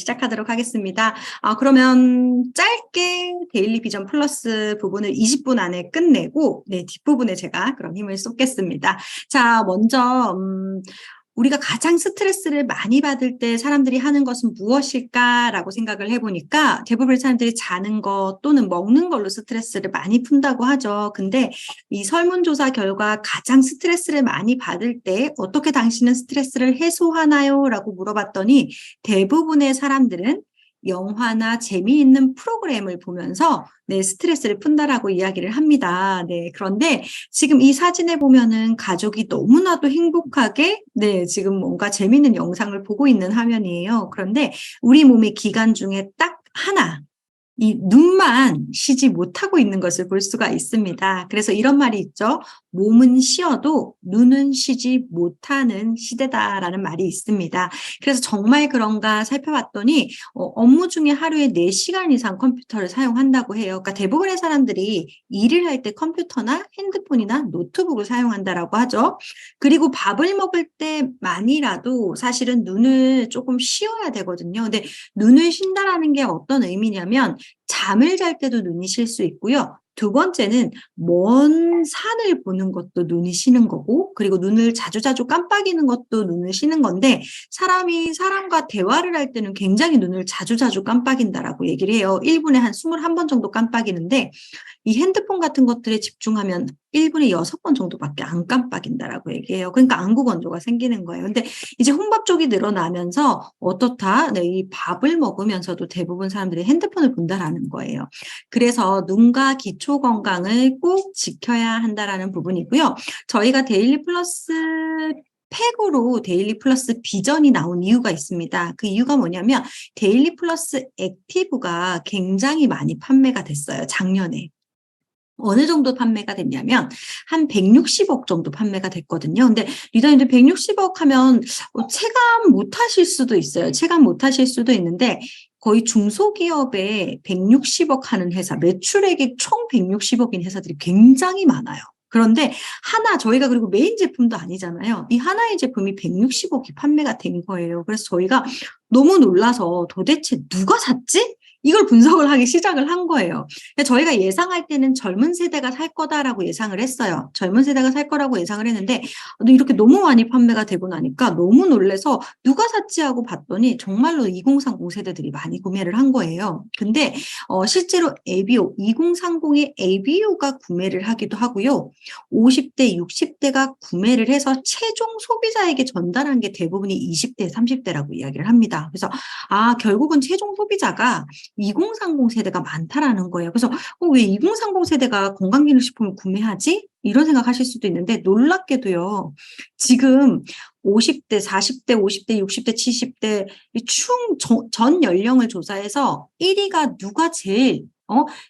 시작하도록 하겠습니다. 그러면 짧게 데일리 비전 플러스 부분을 20분 안에 끝내고, 뒷부분에 제가 그럼 힘을 쏟겠습니다. 자, 먼저, 우리가 가장 스트레스를 많이 받을 때 사람들이 하는 것은 무엇일까라고 생각을 해보니까 대부분의 사람들이 자는 것 또는 먹는 걸로 스트레스를 많이 푼다고 하죠. 근데 이 설문조사 결과 가장 스트레스를 많이 받을 때 어떻게 당신은 스트레스를 해소하나요? 라고 물어봤더니 대부분의 사람들은 영화나 재미있는 프로그램을 보면서 스트레스를 푼다라고 이야기를 합니다. 그런데 지금 이 사진에 보면은 가족이 너무나도 행복하게 지금 뭔가 재미있는 영상을 보고 있는 화면이에요. 그런데 우리 몸의 기관 중에 딱 하나, 이 눈만 쉬지 못하고 있는 것을 볼 수가 있습니다. 그래서 이런 말이 있죠. 몸은 쉬어도 눈은 쉬지 못하는 시대다라는 말이 있습니다. 그래서 정말 그런가 살펴봤더니 업무 중에 하루에 4시간 이상 컴퓨터를 사용한다고 해요. 그러니까 대부분의 사람들이 일을 할 때 컴퓨터나 핸드폰이나 노트북을 사용한다라고 하죠. 그리고 밥을 먹을 때만이라도 사실은 눈을 조금 쉬어야 되거든요. 근데 눈을 쉰다라는 게 어떤 의미냐면 잠을 잘 때도 눈이 쉴 수 있고요. 두 번째는 먼 산을 보는 것도 눈이 쉬는 거고, 그리고 눈을 자주자주 깜빡이는 것도 눈을 쉬는 건데, 사람이 사람과 대화를 할 때는 굉장히 눈을 자주자주 깜빡인다라고 얘기를 해요. 1분에 한 21번 정도 깜빡이는데, 이 핸드폰 같은 것들에 집중하면 1분에 6번 정도밖에 안 깜빡인다라고 얘기해요. 그러니까 안구 건조가 생기는 거예요. 근데 이제 혼밥 쪽이 늘어나면서 어떻다? 이 밥을 먹으면서도 대부분 사람들이 핸드폰을 본다라는 거예요. 그래서 눈과 기초 건강을 꼭 지켜야 한다라는 부분이고요. 저희가 데일리 플러스 팩으로 데일리 플러스 비전이 나온 이유가 있습니다. 그 이유가 뭐냐면 데일리 플러스 액티브가 굉장히 많이 판매가 됐어요. 작년에. 어느 정도 판매가 됐냐면 한 160억 정도 판매가 됐거든요. 근데 리더님들 160억 하면 체감 못 하실 수도 있어요. 체감 못 하실 수도 있는데 거의 중소기업에 160억 하는 회사, 매출액이 총 160억인 회사들이 굉장히 많아요. 그런데 저희가 그리고 메인 제품도 아니잖아요. 이 하나의 제품이 160억이 판매가 된 거예요. 그래서 저희가 너무 놀라서 도대체 누가 샀지? 이걸 분석을 하기 시작을 한 거예요. 저희가 예상할 때는 젊은 세대가 살 거다라고 예상을 했어요. 젊은 세대가 살 거라고 예상을 했는데 이렇게 너무 많이 판매가 되고 나니까 너무 놀라서 누가 샀지 하고 봤더니 정말로 2030 세대들이 많이 구매를 한 거예요. 근데 실제로 에비오, 2030의 에비오가 구매를 하기도 하고요. 50대, 60대가 구매를 해서 최종 소비자에게 전달한 게 대부분이 20대, 30대라고 이야기를 합니다. 그래서 결국은 최종 소비자가 2030 세대가 많다라는 거예요. 그래서 왜 2030 세대가 건강기능식품을 구매하지? 이런 생각하실 수도 있는데 놀랍게도요. 지금 50대, 40대, 50대, 60대, 70대 전 연령을 조사해서 1위가 누가 제일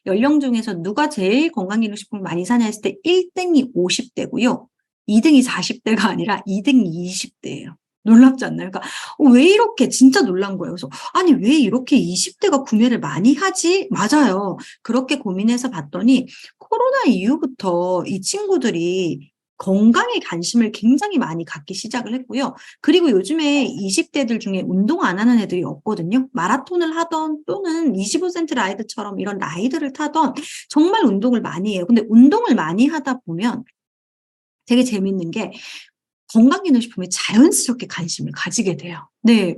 연령 중에서 누가 제일 건강기능식품을 많이 사냐 했을 때 1등이 50대고요. 2등이 40대가 아니라 2등이 20대예요. 놀랍지 않나요? 그러니까 왜 이렇게 진짜 놀란 거예요. 그래서 아니 왜 이렇게 20대가 구매를 많이 하지? 맞아요. 그렇게 고민해서 봤더니 코로나 이후부터 이 친구들이 건강에 관심을 굉장히 많이 갖기 시작을 했고요. 그리고 요즘에 20대들 중에 운동 안 하는 애들이 없거든요. 마라톤을 하던 또는 25센트 라이드처럼 이런 라이드를 타던 정말 운동을 많이 해요. 근데 운동을 많이 하다 보면 되게 재밌는 게 건강기능식품에 자연스럽게 관심을 가지게 돼요.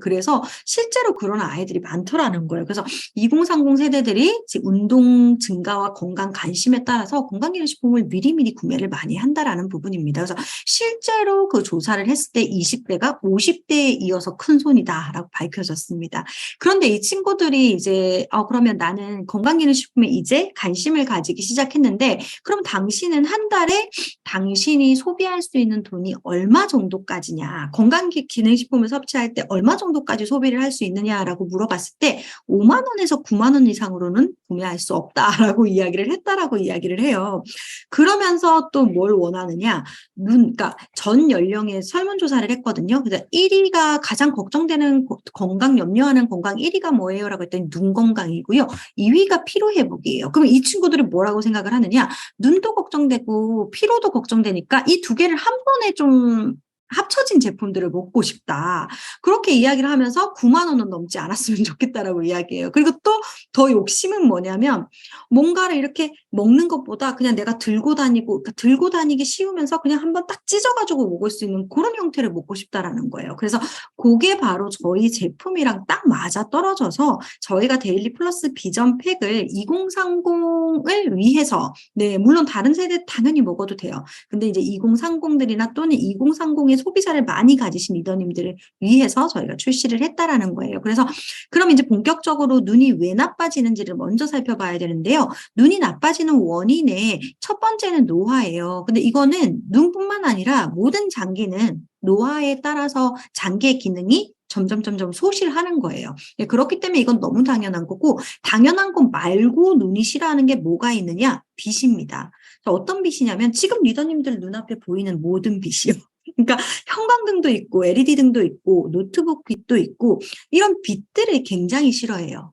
그래서 실제로 그런 아이들이 많더라는 거예요. 그래서 2030 세대들이 운동 증가와 건강 관심에 따라서 건강기능식품을 미리미리 구매를 많이 한다라는 부분입니다. 그래서 실제로 그 조사를 했을 때 20대가 50대에 이어서 큰 손이다라고 밝혀졌습니다. 그런데 이 친구들이 이제 그러면 나는 건강기능식품에 이제 관심을 가지기 시작했는데 그럼 당신은 한 달에 당신이 소비할 수 있는 돈이 얼마 정도까지냐, 건강기능식품을 섭취할 때 얼마 정도까지 소비를 할 수 있느냐라고 물어봤을 때 5만 원에서 9만 원 이상으로는 구매할 수 없다라고 이야기를 했다라고 이야기를 해요. 그러면서 또 뭘 원하느냐, 그러니까 전 연령에 설문조사를 했거든요. 그래서 1위가 가장 걱정되는 건강 염려하는 건강 1위가 뭐예요라고 했더니 눈 건강이고요. 2위가 피로 회복이에요. 그럼 이 친구들은 뭐라고 생각을 하느냐, 눈도 걱정되고 피로도 걱정되니까 이 두 개를 한 번에 좀 합쳐진 제품들을 먹고 싶다. 그렇게 이야기를 하면서 9만 원은 넘지 않았으면 좋겠다라고 이야기해요. 그리고 또 더 욕심은 뭐냐면 뭔가를 이렇게 먹는 것보다 그냥 내가 들고 다니고 그러니까 들고 다니기 쉬우면서 그냥 한번 딱 찢어 가지고 먹을 수 있는 그런 형태를 먹고 싶다라는 거예요. 그래서 그게 바로 저희 제품이랑 딱 맞아떨어져서 저희가 데일리 플러스 비전 팩을 2030을 위해서 네 물론 다른 세대 당연히 먹어도 돼요. 근데 이제 2030들이나 또는 2030의 소비자를 많이 가지신 리더님들을 위해서 저희가 출시를 했다라는 거예요. 그래서 그럼 이제 본격적으로 눈이 왜 나빠지는지를 먼저 살펴봐야 되는데요. 눈이 나빠지는 원인의 첫 번째는 노화예요. 근데 이거는 눈뿐만 아니라 모든 장기는 노화에 따라서 장기의 기능이 점점 소실하는 거예요. 예, 그렇기 때문에 이건 너무 당연한 거고 당연한 것 말고 눈이 싫어하는 게 뭐가 있느냐? 빛입니다. 어떤 빛이냐면 지금 리더님들 눈앞에 보이는 모든 빛이요. 그러니까 형광등도 있고 LED 등도 있고 노트북 빛도 있고 이런 빛들을 굉장히 싫어해요.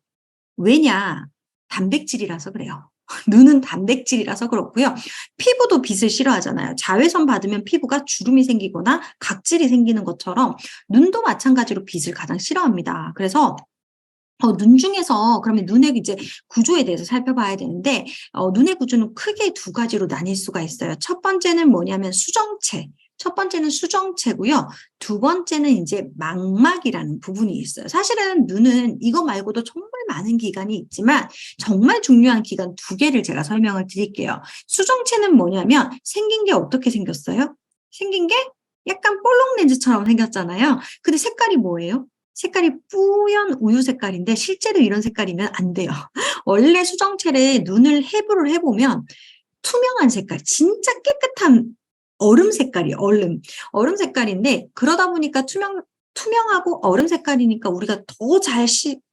왜냐? 단백질이라서 그래요. 눈은 단백질이라서 그렇고요. 피부도 빛을 싫어하잖아요. 자외선 받으면 피부가 주름이 생기거나 각질이 생기는 것처럼 눈도 마찬가지로 빛을 가장 싫어합니다. 그래서 눈 중에서 그러면 눈의 이제 구조에 대해서 살펴봐야 되는데 눈의 구조는 크게 두 가지로 나뉠 수가 있어요. 첫 번째는 뭐냐면 수정체. 첫 번째는 수정체고요. 두 번째는 이제 망막이라는 부분이 있어요. 사실은 눈은 이거 말고도 정말 많은 기관이 있지만 정말 중요한 기관 두 개를 제가 설명을 드릴게요. 수정체는 뭐냐면 생긴 게 어떻게 생겼어요? 생긴 게 약간 볼록 렌즈처럼 생겼잖아요. 근데 색깔이 뭐예요? 색깔이 뿌연 우유 색깔인데 실제로 이런 색깔이면 안 돼요. 원래 수정체를 눈을 해부를 해보면 투명한 색깔, 진짜 깨끗한 얼음 색깔이에요. 얼음 색깔인데 그러다 보니까 투명하고 얼음 색깔이니까 우리가 더 잘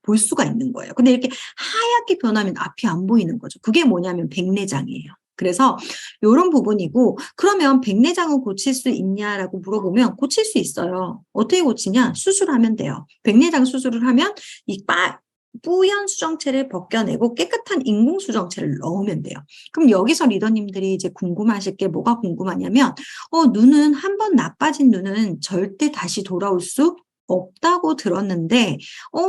볼 수가 있는 거예요. 근데 이렇게 하얗게 변하면 앞이 안 보이는 거죠. 그게 뭐냐면 백내장이에요. 그래서 요런 부분이고 그러면 백내장은 고칠 수 있냐라고 물어보면 고칠 수 있어요. 어떻게 고치냐? 수술하면 돼요. 백내장 수술을 하면 이 뿌연 수정체를 벗겨내고 깨끗한 인공 수정체를 넣으면 돼요. 그럼 여기서 리더님들이 이제 궁금하실 게 뭐가 궁금하냐면 눈은 한 번 나빠진 눈은 절대 다시 돌아올 수 없다고 들었는데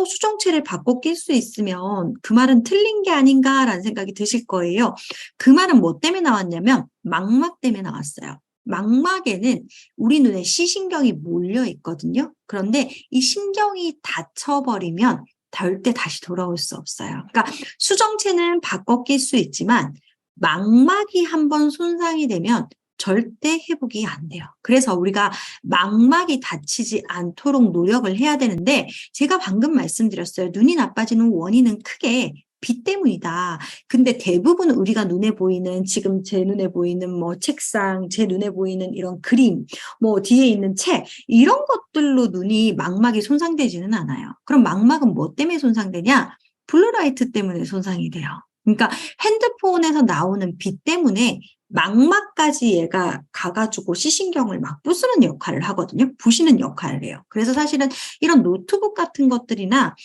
수정체를 바꿔 낄 수 있으면 그 말은 틀린 게 아닌가라는 생각이 드실 거예요. 그 말은 뭐 때문에 나왔냐면 망막 때문에 나왔어요. 망막에는 우리 눈에 시신경이 몰려 있거든요. 그런데 이 신경이 닫혀버리면 절대 다시 돌아올 수 없어요. 그러니까 수정체는 바꿔 낄 수 있지만 망막이 한번 손상이 되면 절대 회복이 안 돼요. 그래서 우리가 망막이 다치지 않도록 노력을 해야 되는데 제가 방금 말씀드렸어요. 눈이 나빠지는 원인은 크게 빛 때문이다. 근데 대부분 우리가 눈에 보이는 지금 제 눈에 보이는 뭐 책상, 제 눈에 보이는 이런 그림, 뭐 뒤에 있는 책 이런 것들로 눈이 망막이 손상되지는 않아요. 그럼 망막은 뭐 때문에 손상되냐? 블루라이트 때문에 손상이 돼요. 그러니까 핸드폰에서 나오는 빛 때문에 망막까지 얘가 가가지고 시신경을 막 부수는 역할을 하거든요. 부시는 역할을 해요. 그래서 사실은 이런 노트북 같은 것들이나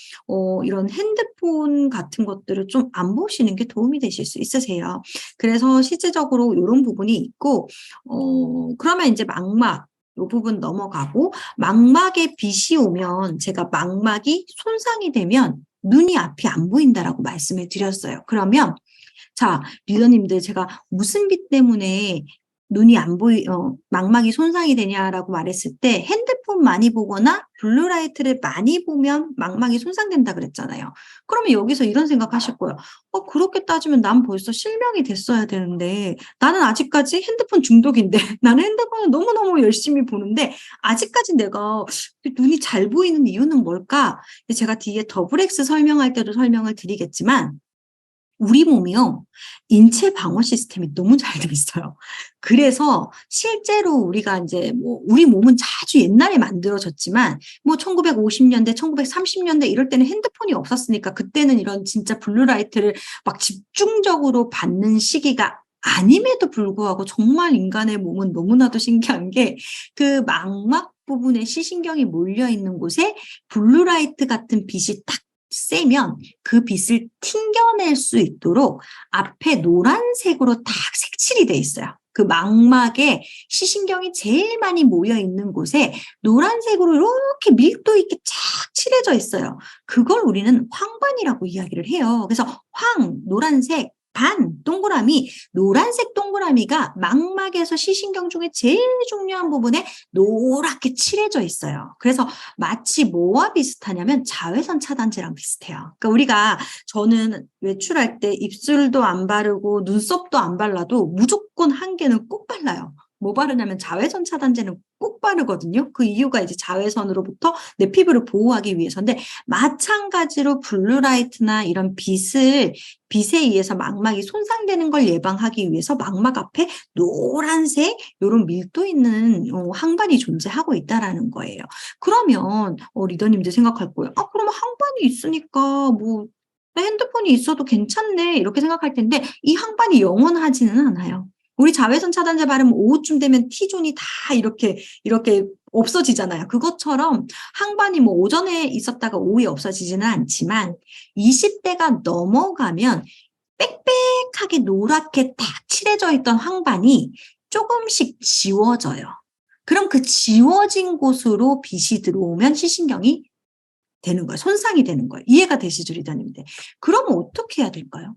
이런 핸드폰 같은 것들을 좀 안 보시는 게 도움이 되실 수 있으세요. 그래서 실제적으로 이런 부분이 있고 그러면 이제 망막 이 부분 넘어가고 망막에 빛이 오면 제가 망막이 손상이 되면 눈이 앞이 안 보인다라고 말씀을 드렸어요. 그러면 자, 리더님들 제가 무슨 빛 때문에 눈이 안 망막이 손상이 되냐라고 말했을 때 핸드폰 많이 보거나 블루라이트를 많이 보면 망막이 손상된다 그랬잖아요. 그러면 여기서 이런 생각하실 거예요. 그렇게 따지면 난 벌써 실명이 됐어야 되는데 나는 아직까지 핸드폰 중독인데 나는 핸드폰을 너무너무 열심히 보는데 아직까지 내가 눈이 잘 보이는 이유는 뭘까? 제가 뒤에 더블 X 설명할 때도 설명을 드리겠지만 우리 몸이요. 인체 방어 시스템이 너무 잘 돼 있어요. 그래서 실제로 우리가 인제 뭐 우리 몸은 아주 옛날에 만들어졌지만 뭐 1950년대, 1930년대 이럴 때는 핸드폰이 없었으니까 그때는 이런 진짜 블루라이트를 막 집중적으로 받는 시기가 아님에도 불구하고 정말 인간의 몸은 너무나도 신기한 게 그 망막 부분에 시신경이 몰려 있는 곳에 블루라이트 같은 빛이 딱 쐬면 그 빛을 튕겨낼 수 있도록 앞에 노란색으로 딱 색칠이 돼 있어요. 그 망막에 시신경이 제일 많이 모여 있는 곳에 노란색으로 이렇게 밀도 있게 쫙 칠해져 있어요. 그걸 우리는 황반이라고 이야기를 해요. 그래서 노란색, 동그라미, 노란색 동그라미가 망막에서 시신경 중에 제일 중요한 부분에 노랗게 칠해져 있어요. 그래서 마치 뭐와 비슷하냐면 자외선 차단제랑 비슷해요. 그러니까 저는 외출할 때 입술도 안 바르고 눈썹도 안 발라도 무조건 한 개는 꼭 발라요. 뭐 바르냐면 자외선 차단제는 꼭 바르거든요. 그 이유가 이제 자외선으로부터 내 피부를 보호하기 위해서인데, 마찬가지로 블루라이트나 이런 빛에 의해서 망막이 손상되는 걸 예방하기 위해서 망막 앞에 노란색 이런 밀도 있는 항반이 존재하고 있다라는 거예요. 그러면 리더님들 생각할 거예요. 그러면 항반이 있으니까 뭐 핸드폰이 있어도 괜찮네 이렇게 생각할 텐데, 이 항반이 영원하지는 않아요. 우리 자외선 차단제 바르면 오후쯤 되면 T존이 다 이렇게 없어지잖아요. 그것처럼 항반이 뭐 오전에 있었다가 오후에 없어지지는 않지만 20대가 넘어가면 빽빽하게 노랗게 딱 칠해져 있던 항반이 조금씩 지워져요. 그럼 그 지워진 곳으로 빛이 들어오면 시신경이 되는 거예요. 손상이 되는 거예요. 이해가 되시죠, 리더님들? 그러면 어떻게 해야 될까요?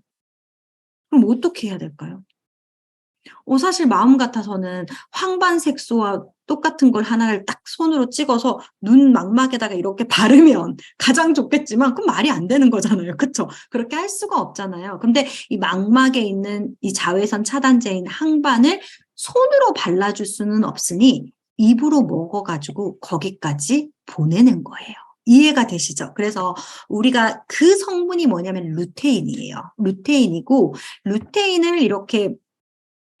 사실 마음 같아서는 황반 색소와 똑같은 걸 하나를 딱 손으로 찍어서 눈 망막에다가 이렇게 바르면 가장 좋겠지만 그건 말이 안 되는 거잖아요. 그렇죠? 그렇게 할 수가 없잖아요. 근데 이 망막에 있는 이 자외선 차단제인 항반을 손으로 발라줄 수는 없으니 입으로 먹어가지고 거기까지 보내는 거예요. 이해가 되시죠? 그래서 우리가 그 성분이 뭐냐면 루테인이에요. 루테인이고, 루테인을 이렇게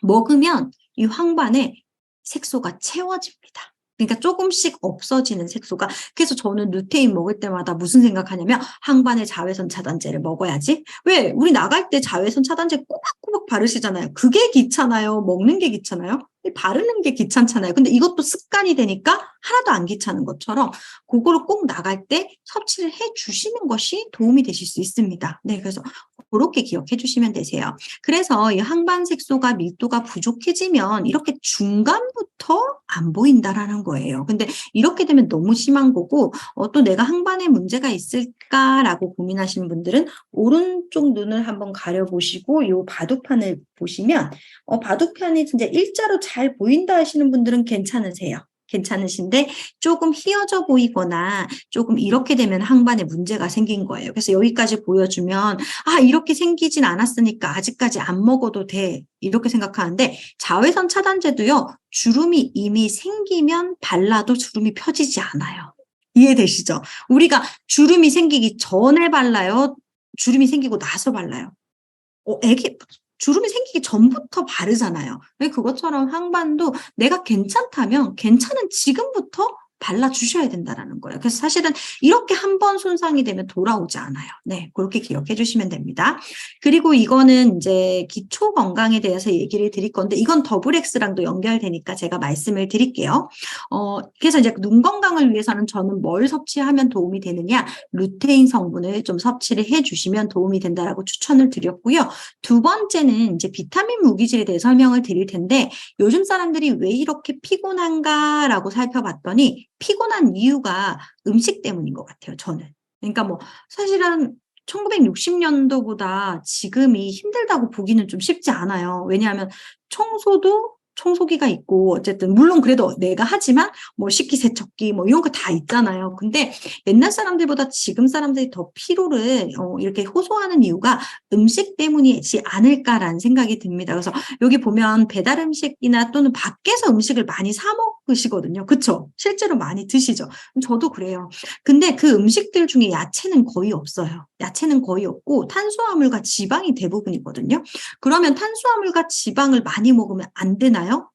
먹으면 이 황반에 색소가 채워집니다. 그러니까 조금씩 없어지는 색소가. 그래서 저는 루테인 먹을 때마다 무슨 생각하냐면 항반에 자외선 차단제를 먹어야지. 왜? 우리 나갈 때 자외선 차단제 꼬박꼬박 바르시잖아요. 그게 귀찮아요? 먹는 게 귀찮아요? 바르는 게 귀찮잖아요. 근데 이것도 습관이 되니까 하나도 안 귀찮은 것처럼 그거를 꼭 나갈 때 섭취를 해 주시는 것이 도움이 되실 수 있습니다. 네, 그래서 그렇게 기억해 주시면 되세요. 그래서 이 항반 색소가 밀도가 부족해지면 이렇게 중간부터 안 보인다라는 거예요. 근데 이렇게 되면 너무 심한 거고, 또 내가 항반에 문제가 있을까라고 고민하시는 분들은 오른쪽 눈을 한번 가려보시고 이 바둑판을 보시면 바둑판이 진짜 일자로 잘 보인다 하시는 분들은 괜찮으신데 조금 휘어져 보이거나 조금 이렇게 되면 항반에 문제가 생긴 거예요. 그래서 여기까지 보여주면 이렇게 생기진 않았으니까 아직까지 안 먹어도 돼 이렇게 생각하는데, 자외선 차단제도요, 주름이 이미 생기면 발라도 주름이 펴지지 않아요. 이해되시죠? 우리가 주름이 생기기 전에 발라요? 주름이 생기고 나서 발라요? 주름이 생기기 전부터 바르잖아요. 그것처럼 항반도 내가 괜찮다면 괜찮은 지금부터 발라주셔야 된다는 거예요. 그래서 사실은 이렇게 한 번 손상이 되면 돌아오지 않아요. 네, 그렇게 기억해 주시면 됩니다. 그리고 이거는 이제 기초 건강에 대해서 얘기를 드릴 건데, 이건 더블X랑도 연결되니까 제가 말씀을 드릴게요. 그래서 이제 눈 건강을 위해서는 저는 뭘 섭취하면 도움이 되느냐, 루테인 성분을 좀 섭취를 해 주시면 도움이 된다라고 추천을 드렸고요. 두 번째는 이제 비타민 무기질에 대해 설명을 드릴 텐데, 요즘 사람들이 왜 이렇게 피곤한가라고 살펴봤더니 피곤한 이유가 음식 때문인 것 같아요, 저는. 그러니까 뭐 사실은 1960년도보다 지금이 힘들다고 보기는 좀 쉽지 않아요. 왜냐하면 청소도 청소기가 있고, 어쨌든 물론 그래도 내가 하지만 뭐 식기세척기 뭐 이런 거 다 있잖아요. 근데 옛날 사람들보다 지금 사람들이 더 피로를 이렇게 호소하는 이유가 음식 때문이지 않을까라는 생각이 듭니다. 그래서 여기 보면 배달 음식이나 또는 밖에서 음식을 많이 사 먹으시거든요. 그렇죠? 실제로 많이 드시죠. 저도 그래요. 근데 그 음식들 중에 야채는 거의 없어요. 야채는 거의 없고 탄수화물과 지방이 대부분이거든요. 그러면 탄수화물과 지방을 많이 먹으면 안 되나요?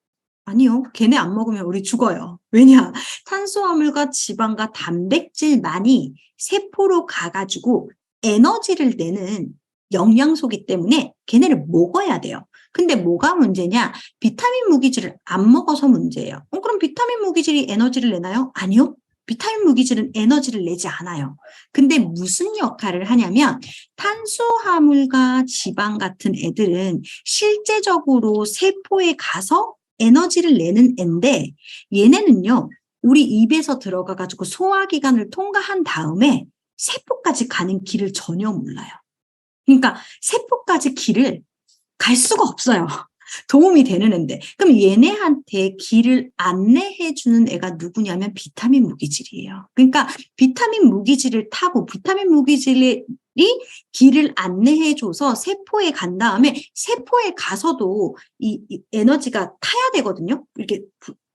아니요. 걔네 안 먹으면 우리 죽어요. 왜냐? 탄수화물과 지방과 단백질만이 세포로 가가지고 에너지를 내는 영양소이기 때문에 걔네를 먹어야 돼요. 근데 뭐가 문제냐? 비타민 무기질을 안 먹어서 문제예요. 그럼 비타민 무기질이 에너지를 내나요? 아니요. 비타민 무기질은 에너지를 내지 않아요. 근데 무슨 역할을 하냐면 탄수화물과 지방 같은 애들은 실제적으로 세포에 가서 에너지를 내는 앤데 얘네는요. 우리 입에서 들어가 가지고 소화기관을 통과한 다음에 세포까지 가는 길을 전혀 몰라요. 그러니까 세포까지 길을 갈 수가 없어요. 도움이 되는 앤데. 그럼 얘네한테 길을 안내해 주는 애가 누구냐면 비타민 무기질이에요. 그러니까 비타민 무기질을 타고 비타민 무기질이 길을 안내해 줘서 세포에 간 다음에 세포에 가서도 이 에너지가 타야 되거든요. 이렇게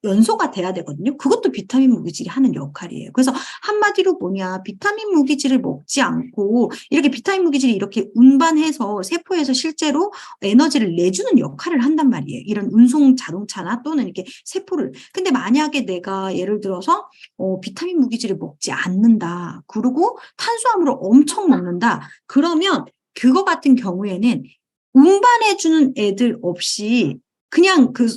연소가 돼야 되거든요. 그것도 비타민 무기질이 하는 역할이에요. 그래서 한마디로 뭐냐, 비타민 무기질을 먹지 않고 이렇게 비타민 무기질이 이렇게 운반해서 세포에서 실제로 에너지를 내주는 역할을 한단 말이에요. 이런 운송 자동차나 또는 이렇게 세포를. 근데 만약에 내가 예를 들어서 비타민 무기질을 먹지 않는다. 그리고 탄수화물을 엄청 먹는다. 그러면 그거 같은 경우에는 운반해주는 애들 없이 그냥 그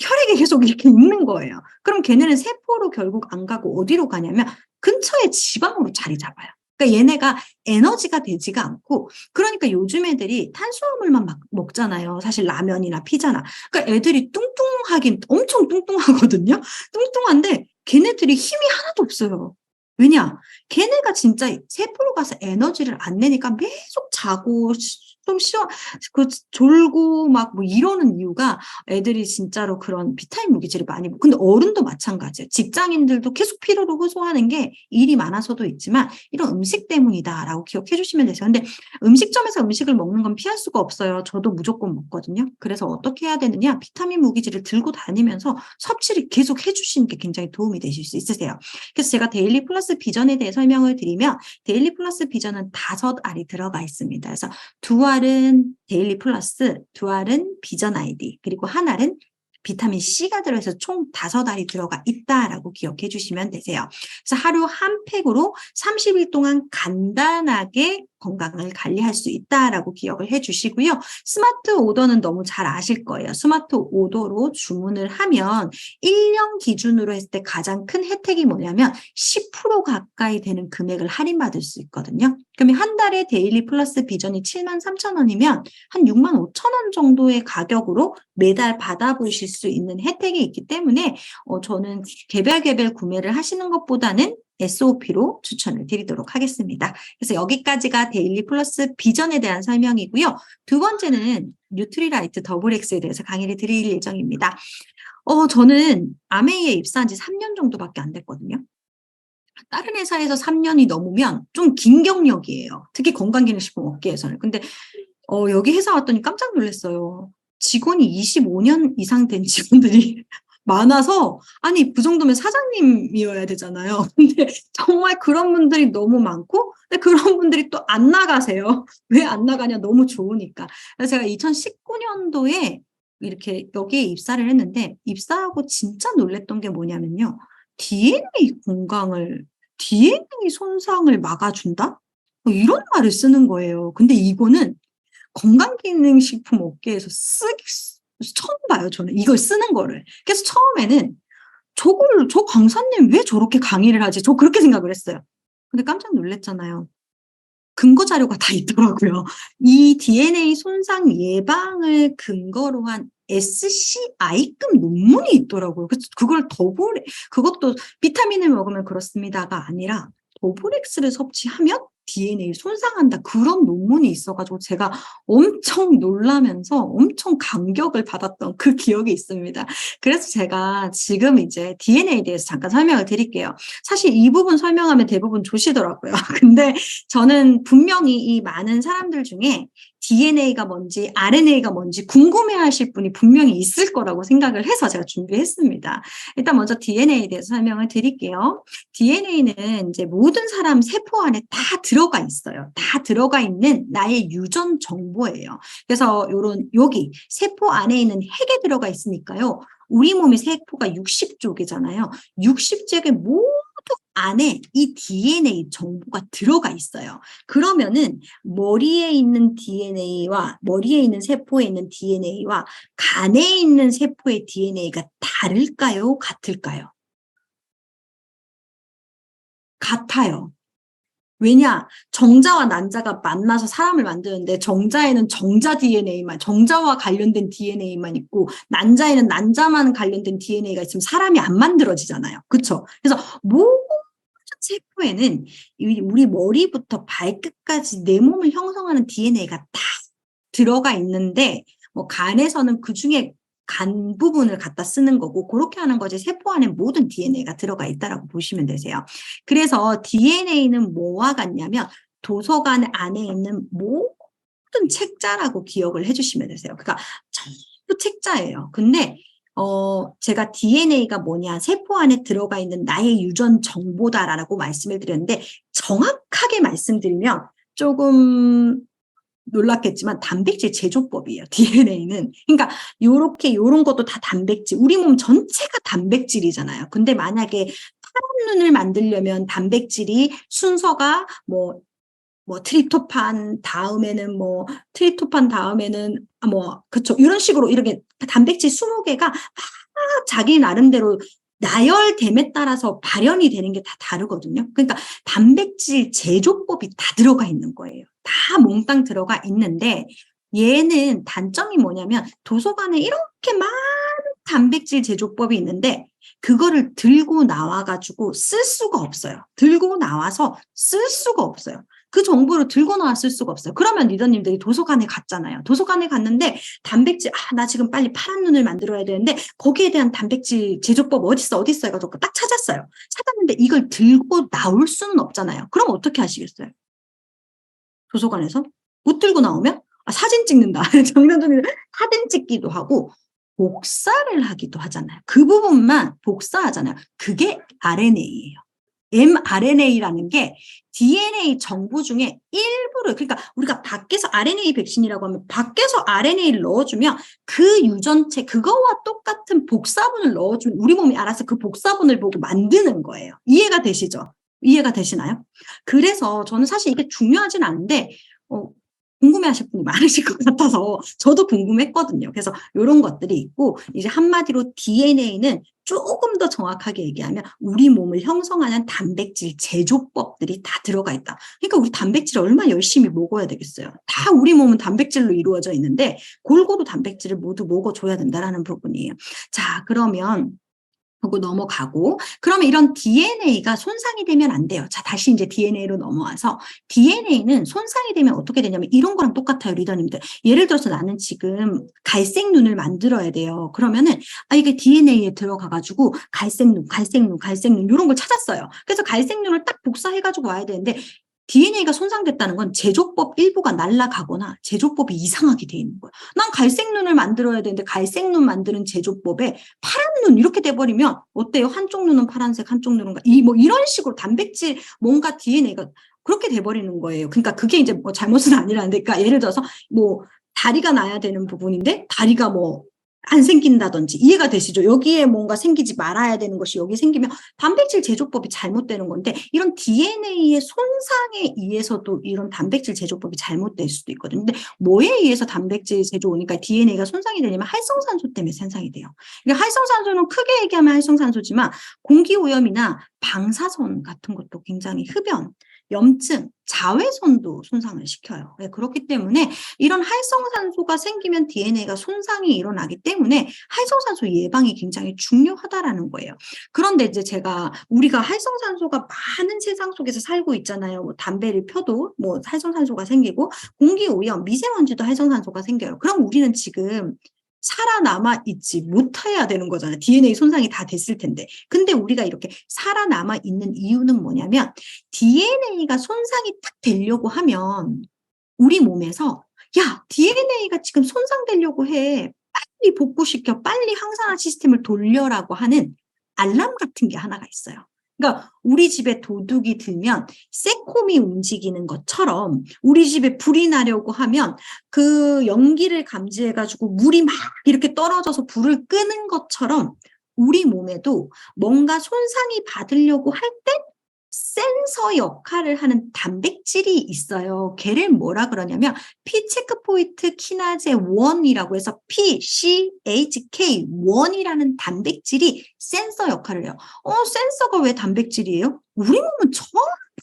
혈액에 계속 이렇게 있는 거예요. 그럼 걔네는 세포로 결국 안 가고 어디로 가냐면 근처에 지방으로 자리 잡아요. 그러니까 얘네가 에너지가 되지가 않고, 그러니까 요즘 애들이 탄수화물만 막 먹잖아요. 사실 라면이나 피자나. 그러니까 애들이 뚱뚱하긴 엄청 뚱뚱하거든요. 뚱뚱한데 걔네들이 힘이 하나도 없어요. 왜냐? 걔네가 진짜 세포로 가서 에너지를 안 내니까 계속 자고 좀 쉬어 졸고 막 뭐 이러는 이유가 애들이 진짜로 그런 비타민 무기질을 많이 먹고, 근데 어른도 마찬가지예요. 직장인들도 계속 피로를 호소하는 게 일이 많아서도 있지만 이런 음식 때문이다라고 기억해 주시면 되세요. 근데 음식점에서 음식을 먹는 건 피할 수가 없어요. 저도 무조건 먹거든요. 그래서 어떻게 해야 되느냐? 비타민 무기질을 들고 다니면서 섭취를 계속 해 주시는 게 굉장히 도움이 되실 수 있으세요. 그래서 제가 데일리 플러스 비전에 대해 설명을 드리면 데일리 플러스 비전은 5알이 들어가 있습니다. 그래서 2알은 데일리 플러스, 2알은 비전 아이디, 그리고 1알은 비타민 C가 들어있어서 총 5알이 들어가 있다라고 기억해 주시면 되세요. 그래서 하루 한 팩으로 30일 동안 간단하게 건강을 관리할 수 있다라고 기억을 해 주시고요. 스마트 오더는 너무 잘 아실 거예요. 스마트 오더로 주문을 하면 1년 기준으로 했을 때 가장 큰 혜택이 뭐냐면 10% 가까이 되는 금액을 할인받을 수 있거든요. 그러면 한 달에 데일리 플러스 비전이 73,000원이면 한 65,000원 정도의 가격으로 매달 받아보실 수 있는 혜택이 있기 때문에 저는 개별 구매를 하시는 것보다는 SOP로 추천을 드리도록 하겠습니다. 그래서 여기까지가 데일리 플러스 비전에 대한 설명이고요. 두 번째는 뉴트리라이트 더블 X에 대해서 강의를 드릴 예정입니다. 저는 아메이에 입사한 지 3년 정도밖에 안 됐거든요. 다른 회사에서 3년이 넘으면 좀 긴 경력이에요. 특히 건강기능식품 업계에서는. 근데 여기 회사 왔더니 깜짝 놀랐어요. 직원이 25년 이상 된 직원들이 많아서, 아니 그 정도면 사장님이어야 되잖아요. 근데 정말 그런 분들이 너무 많고, 근데 그런 분들이 또 안 나가세요. 왜 안 나가냐? 너무 좋으니까. 그래서 제가 2019년도에 이렇게 여기에 입사를 했는데, 입사하고 진짜 놀랐던 게 뭐냐면요. DNA 손상을 막아준다? 뭐 이런 말을 쓰는 거예요. 근데 이거는 건강기능식품 업계에서 처음 봐요, 저는 이걸 쓰는 거를. 그래서 처음에는 저 강사님 왜 저렇게 강의를 하지? 저 그렇게 생각을 했어요. 근데 깜짝 놀랐잖아요. 근거 자료가 다 있더라고요. 이 DNA 손상 예방을 근거로 한 SCI급 논문이 있더라고요. 그래서 그것도 비타민을 먹으면 그렇습니다가 아니라 더블엑스를 섭취하면 DNA 손상한다. 그런 논문이 있어가지고 제가 엄청 놀라면서 엄청 감격을 받았던 그 기억이 있습니다. 그래서 제가 지금 이제 DNA에 대해서 잠깐 설명을 드릴게요. 사실 이 부분 설명하면 대부분 조시더라고요. 근데 저는 분명히 이 많은 사람들 중에 DNA가 뭔지 RNA가 뭔지 궁금해하실 분이 분명히 있을 거라고 생각을 해서 제가 준비했습니다. 일단 먼저 DNA에 대해서 설명을 드릴게요. DNA는 이제 모든 사람 세포 안에 다 들어가 있어요. 다 들어가 있는 나의 유전 정보예요. 그래서 여기 세포 안에 있는 핵에 들어가 있으니까요. 우리 몸의 세포가 60쪽이잖아요. 60쪽의 모두 안에 이 DNA 정보가 들어가 있어요. 그러면은 머리에 있는 세포에 있는 DNA와 간에 있는 세포의 DNA가 다를까요? 같을까요? 같아요. 왜냐? 정자와 난자가 만나서 사람을 만드는데 정자에는 정자 DNA만, 정자와 관련된 DNA만 있고 난자에는 난자만 관련된 DNA가 있으면 사람이 안 만들어지잖아요. 그렇죠? 그래서 모든 세포에는 우리 머리부터 발끝까지 내 몸을 형성하는 DNA가 다 들어가 있는데 뭐 간에서는 그중에 간 부분을 갖다 쓰는 거고 그렇게 하는 거지 세포 안에 모든 DNA가 들어가 있다라고 보시면 되세요. 그래서 DNA는 뭐와 같냐면 도서관 안에 있는 모든 책자라고 기억을 해주시면 되세요. 그러니까 전부 책자예요. 근데 제가 DNA가 뭐냐, 세포 안에 들어가 있는 나의 유전 정보다라고 말씀을 드렸는데 정확하게 말씀드리면 조금 놀랐겠지만 단백질 제조법이에요. DNA는. 그러니까 요런 것도 다 단백질. 우리 몸 전체가 단백질이잖아요. 근데 만약에 파란 눈을 만들려면 단백질이 순서가 트립토판 다음에는 그쵸. 이런 식으로 이렇게 단백질 20개가 막 자기 나름대로 나열됨에 따라서 발현이 되는 게 다 다르거든요. 그러니까 단백질 제조법이 다 들어가 있는 거예요. 다 몽땅 들어가 있는데 얘는 단점이 뭐냐면 도서관에 이렇게 많은 단백질 제조법이 있는데 그거를 들고 나와가지고 쓸 수가 없어요. 들고 나와서 쓸 수가 없어요. 그 정보를 들고 나와 쓸 수가 없어요. 그러면 리더님들이 도서관에 갔잖아요. 도서관에 갔는데 단백질, 나 지금 빨리 파란 눈을 만들어야 되는데 거기에 대한 단백질 제조법 어딨어 해가지고 딱 찾았어요. 찾았는데 이걸 들고 나올 수는 없잖아요. 그럼 어떻게 하시겠어요? 도서관에서? 못 들고 나오면? 사진 찍는다. 정상적인 사진 찍기도 하고 복사를 하기도 하잖아요. 그 부분만 복사하잖아요. 그게 RNA예요. mRNA라는 게 DNA 정보 중에 일부를, 그러니까 우리가 밖에서 RNA 백신이라고 하면 밖에서 RNA를 넣어주면 그 유전체, 그거와 똑같은 복사본을 넣어주면 우리 몸이 알아서 그 복사본을 보고 만드는 거예요. 이해가 되시죠? 이해가 되시나요? 그래서 저는 사실 이게 중요하진 않은데, 궁금해하실 분이 많으실 것 같아서 저도 궁금했거든요. 그래서 이런 것들이 있고 이제 한마디로 DNA는 조금 더 정확하게 얘기하면 우리 몸을 형성하는 단백질 제조법들이 다 들어가 있다. 그러니까 우리 단백질을 얼마나 열심히 먹어야 되겠어요. 다 우리 몸은 단백질로 이루어져 있는데 골고루 단백질을 모두 먹어줘야 된다는 부분이에요. 자, 그러면 하고 넘어가고 그러면 이런 DNA가 손상이 되면 안 돼요. 자, 다시 이제 DNA로 넘어와서 DNA는 손상이 되면 어떻게 되냐면 이런 거랑 똑같아요, 리더님들. 예를 들어서 나는 지금 갈색 눈을 만들어야 돼요. 그러면은 이게 DNA에 들어가가지고 갈색 눈 이런 걸 찾았어요. 그래서 갈색 눈을 딱 복사해가지고 와야 되는데 DNA가 손상됐다는 건 제조법 일부가 날아가거나 제조법이 이상하게 돼 있는 거야. 난 갈색 눈을 만들어야 되는데 갈색 눈 만드는 제조법에 파란 눈 이렇게 돼버리면 어때요? 한쪽 눈은 파란색, 한쪽 눈은 이런 식으로 단백질 뭔가 DNA가 그렇게 돼버리는 거예요. 그러니까 그게 이제 잘못은 아니라는데, 그러니까 예를 들어서 다리가 나야 되는 부분인데 다리가 안 생긴다든지 이해가 되시죠? 여기에 뭔가 생기지 말아야 되는 것이 여기 생기면 단백질 제조법이 잘못되는 건데 이런 DNA의 손상에 의해서도 이런 단백질 제조법이 잘못될 수도 있거든요. 근데 뭐에 의해서 단백질 제조 오니까 DNA가 손상이 되냐면 활성산소 때문에 손상이 돼요. 그러니까 활성산소는 크게 얘기하면 활성산소지만 공기오염이나 방사선 같은 것도 굉장히 흡연, 염증, 자외선도 손상을 시켜요. 네, 그렇기 때문에 이런 활성산소가 생기면 DNA가 손상이 일어나기 때문에 활성산소 예방이 굉장히 중요하다라는 거예요. 그런데 이제 우리가 활성산소가 많은 세상 속에서 살고 있잖아요. 담배를 펴도 활성산소가 생기고 공기오염, 미세먼지도 활성산소가 생겨요. 그럼 우리는 지금 살아남아 있지 못해야 되는 거잖아요. DNA 손상이 다 됐을 텐데. 근데 우리가 이렇게 살아남아 있는 이유는 뭐냐면 DNA가 손상이 딱 되려고 하면 우리 몸에서 DNA가 지금 손상되려고 해. 빨리 복구시켜. 빨리 항산화 시스템을 돌려라고 하는 알람 같은 게 하나가 있어요. 그러니까 우리 집에 도둑이 들면 새콤이 움직이는 것처럼 우리 집에 불이 나려고 하면 그 연기를 감지해가지고 물이 막 이렇게 떨어져서 불을 끄는 것처럼 우리 몸에도 뭔가 손상이 받으려고 할 때 센서 역할을 하는 단백질이 있어요. 걔를 뭐라 그러냐면 P-체크포인트 키나제 1이라고 해서 PCHK1이라는 단백질이 센서 역할을 해요. 센서가 왜 단백질이에요? 우리 몸은 전부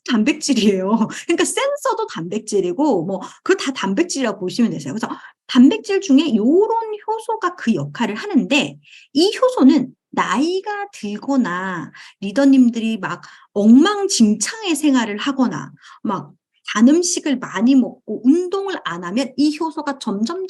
단백질이에요. 그러니까 센서도 단백질이고 뭐 그 다 단백질이라고 보시면 되세요. 그래서 단백질 중에 요런 효소가 그 역할을 하는데 이 효소는 나이가 들거나 리더님들이 막 엉망진창의 생활을 하거나 막 단 음식을 많이 먹고 운동을 안 하면 이 효소가 점점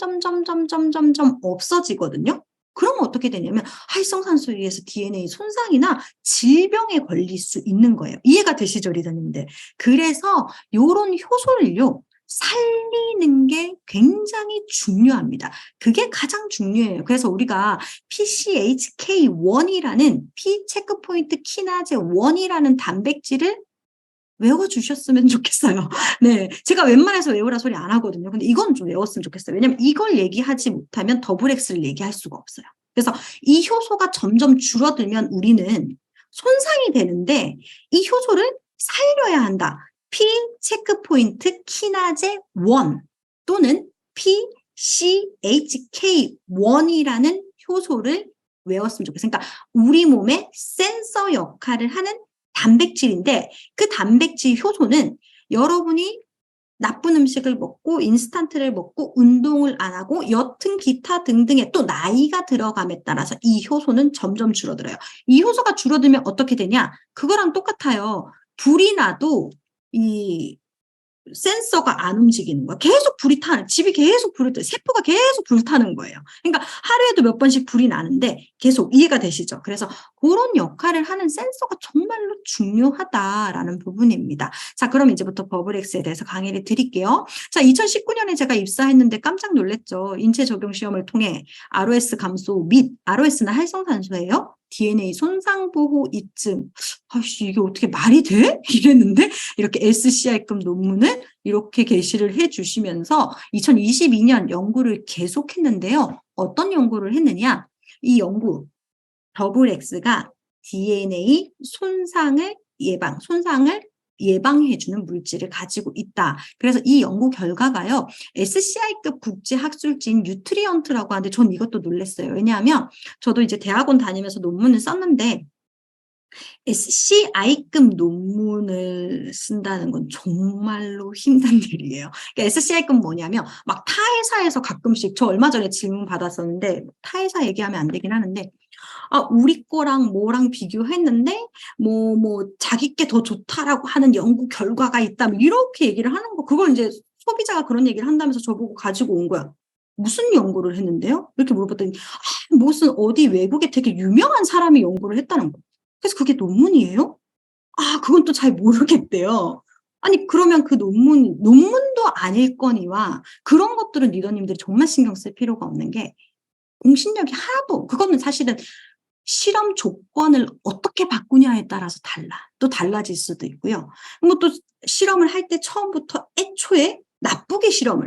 없어지거든요. 그러면 어떻게 되냐면 활성산소에 의해서 DNA 손상이나 질병에 걸릴 수 있는 거예요. 이해가 되시죠, 리더님들? 그래서 요런 효소를요, 살리는 게 굉장히 중요합니다. 그게 가장 중요해요. 그래서 우리가 PCHK1이라는 P-체크포인트 키나제 1이라는 단백질을 외워주셨으면 좋겠어요. 네. 제가 웬만해서 외우라 소리 안 하거든요. 근데 이건 좀 외웠으면 좋겠어요. 왜냐면 이걸 얘기하지 못하면 더블 X를 얘기할 수가 없어요. 그래서 이 효소가 점점 줄어들면 우리는 손상이 되는데 이 효소를 살려야 한다. P 체크포인트 키나제 1 또는 PCHK1이라는 효소를 외웠으면 좋겠어요. 그러니까 우리 몸의 센서 역할을 하는 단백질인데 그 단백질 효소는 여러분이 나쁜 음식을 먹고 인스턴트를 먹고 운동을 안 하고 여튼 기타 등등의 또 나이가 들어감에 따라서 이 효소는 점점 줄어들어요. 이 효소가 줄어들면 어떻게 되냐? 그거랑 똑같아요. 불이 나도 이 센서가 안 움직이는 거야. 계속 불이 타는, 집이 계속 불을 타, 세포가 계속 불타는 거예요. 그러니까 하루에도 몇 번씩 불이 나는데 계속 이해가 되시죠? 그래서 그런 역할을 하는 센서가 정말로 중요하다라는 부분입니다. 자, 그럼 이제부터 버블엑스에 대해서 강의를 드릴게요. 자, 2019년에 제가 입사했는데 깜짝 놀랐죠. 인체 적용 시험을 통해 ROS 감소 및 ROS는 활성산소예요. DNA 손상보호 입증. 아씨, 이게 어떻게 말이 돼? 이랬는데 이렇게 SCI급 논문을 이렇게 게시를 해주시면서 2022년 연구를 계속했는데요. 어떤 연구를 했느냐? 이 연구 더블 X가 DNA 손상을 예방해주는 물질을 가지고 있다. 그래서 이 연구 결과가요. SCI급 국제학술지인 뉴트리언트라고 하는데 전 이것도 놀랐어요. 왜냐하면 저도 이제 대학원 다니면서 논문을 썼는데 SCI급 논문을 쓴다는 건 정말로 힘든 일이에요. 그러니까 SCI급 뭐냐면 막 타회사에서 가끔씩 저 얼마 전에 질문 받았었는데 타회사 얘기하면 안 되긴 하는데 우리 거랑 뭐랑 비교했는데 자기 게 더 좋다라고 하는 연구 결과가 있다. 이렇게 얘기를 하는 거. 그걸 이제 소비자가 그런 얘기를 한다면서 저보고 가지고 온 거야. 무슨 연구를 했는데요? 이렇게 물어봤더니 무슨 어디 외국에 되게 유명한 사람이 연구를 했다는 거. 그래서 그게 논문이에요? 그건 또 잘 모르겠대요. 아니 그러면 그 논문도 아닐 거니와 그런 것들은 리더님들이 정말 신경 쓸 필요가 없는 게 공신력이 하나도 그거는 사실은 실험 조건을 어떻게 바꾸냐에 따라서 또 달라질 수도 있고요. 또 실험을 할 때 처음부터 애초에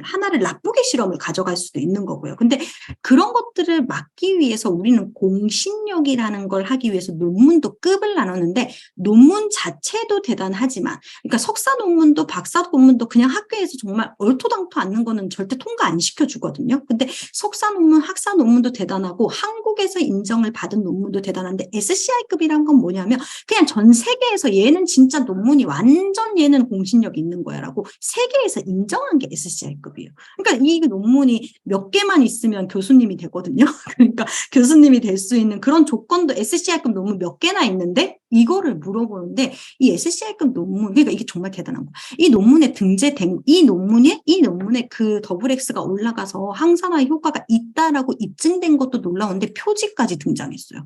하나를 나쁘게 실험을 가져갈 수도 있는 거고요. 근데 그런 것들을 막기 위해서 우리는 공신력이라는 걸 하기 위해서 논문도 급을 나누는데 논문 자체도 대단하지만 그러니까 석사 논문도 박사 논문도 그냥 학교에서 정말 얼토당토 않는 거는 절대 통과 안 시켜주거든요. 근데 석사 논문, 학사 논문도 대단하고 한국에서 인정을 받은 논문도 대단한데 SCI급이란 건 뭐냐면 그냥 전 세계에서 얘는 진짜 논문이 완전 얘는 공신력 있는 거야라고 세계에서 인정한 게 SCI급이에요. 그러니까 이 논문이 몇 개만 있으면 교수님이 되거든요. 그러니까 교수님이 될 수 있는 그런 조건도 SCI급 논문 몇 개나 있는데 이거를 물어보는데 이 SCI급 논문 그러니까 이게 정말 대단한 거예요. 이 논문에 등재된 이 논문에 그 더블 X가 올라가서 항산화 효과가 있다라고 입증된 것도 놀라운데 표지까지 등장했어요.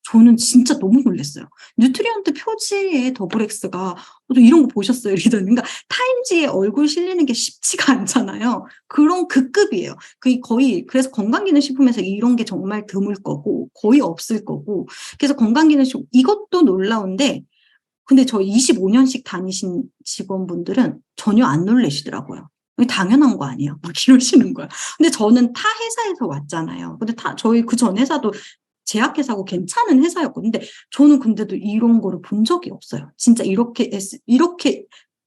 저는 진짜 너무 놀랐어요. 뉴트리언트 표지에 더블 X가 또 이런 거 보셨어요, 리더님? 그러니까 타임지에 얼굴 실리는 게 쉽지가 않잖아요. 그런 그 급이에요. 거의 그래서 건강기능식품에서 이런 게 정말 드물 거고 거의 없을 거고 그래서 건강기능식품 이것도 놀라운데 근데 저 25년씩 다니신 직원분들은 전혀 안 놀라시더라고요. 당연한 거 아니에요? 막 이러시는 거야. 근데 저는 타 회사에서 왔잖아요. 근데 저희 그 전 회사도 제약회사고 괜찮은 회사였거든요. 근데 저는 근데도 이런 거를 본 적이 없어요. 진짜 이렇게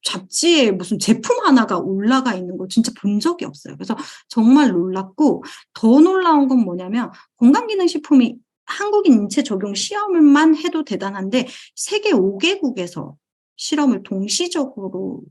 잡지에 무슨 제품 하나가 올라가 있는 걸 진짜 본 적이 없어요. 그래서 정말 놀랐고, 더 놀라운 건 뭐냐면 건강기능식품이 한국인 인체 적용 시험을만 해도 대단한데 세계 5개국에서 실험을 동시적으로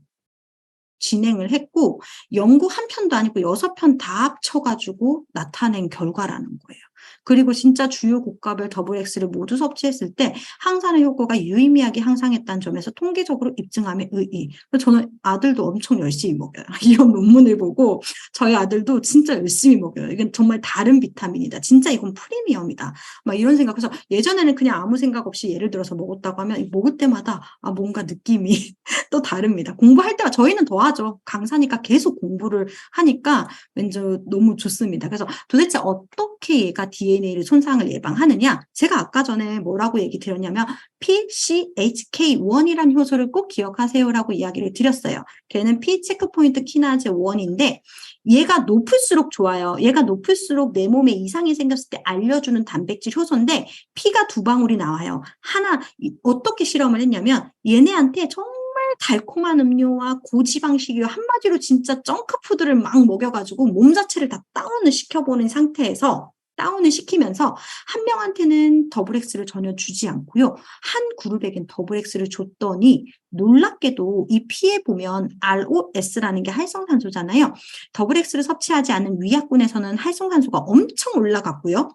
진행을 했고, 연구 한 편도 아니고 6편 다 합쳐 가지고 나타낸 결과라는 거예요. 그리고 진짜 주요 고가별 더블엑스를 모두 섭취했을 때 항산화 효과가 유의미하게 향상했다는 점에서 통계적으로 입증함에 의의. 그래서 저는 아들도 엄청 열심히 먹여요. 이런 논문을 보고 저희 아들도 진짜 열심히 먹여요. 이건 정말 다른 비타민이다. 진짜 이건 프리미엄이다. 막 이런 생각. 그래서 예전에는 그냥 아무 생각 없이 예를 들어서 먹었다고 하면 먹을 때마다 뭔가 느낌이 또 다릅니다. 공부할 때와 저희는 더하죠. 강사니까 계속 공부를 하니까 왠지 너무 좋습니다. 그래서 도대체 어떻게 얘가 DNA를 손상을 예방하느냐? 제가 아까 전에 뭐라고 얘기 드렸냐면 PCHK1이라는 효소를 꼭 기억하세요라고 이야기를 드렸어요. 걔는 P 체크포인트 키나제 1인데 얘가 높을수록 좋아요. 얘가 높을수록 내 몸에 이상이 생겼을 때 알려주는 단백질 효소인데 P가 2방울이 나와요. 하나 어떻게 실험을 했냐면 얘네한테 정말 달콤한 음료와 고지방식이요. 한마디로 진짜 정크푸드를 막 먹여가지고 몸 자체를 다 다운을 시켜보는 상태에서 다운을 시키면서 한 명한테는 더블엑스를 전혀 주지 않고요. 한 그룹에겐 더블엑스를 줬더니 놀랍게도 이 피에 보면 ROS라는 게 활성산소잖아요. 더블엑스를 섭취하지 않은 위약군에서는 활성산소가 엄청 올라갔고요.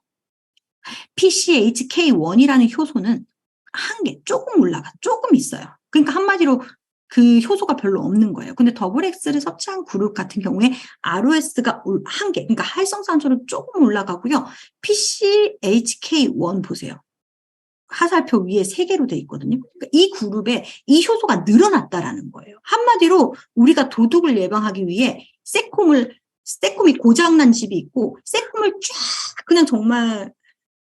PCHK1이라는 효소는 한 개, 조금 있어요. 그러니까 한마디로 그 효소가 별로 없는 거예요. 근데 더블엑스를 섭취한 그룹 같은 경우에 ROS가 한 개, 그러니까 활성산소는 조금 올라가고요. PCHK1 보세요. 화살표 위에 3개로 돼 있거든요. 그러니까 이 그룹에 이 효소가 늘어났다라는 거예요. 한마디로 우리가 도둑을 예방하기 위해 새콤이 고장난 집이 있고 새콤을 쫙 그냥 정말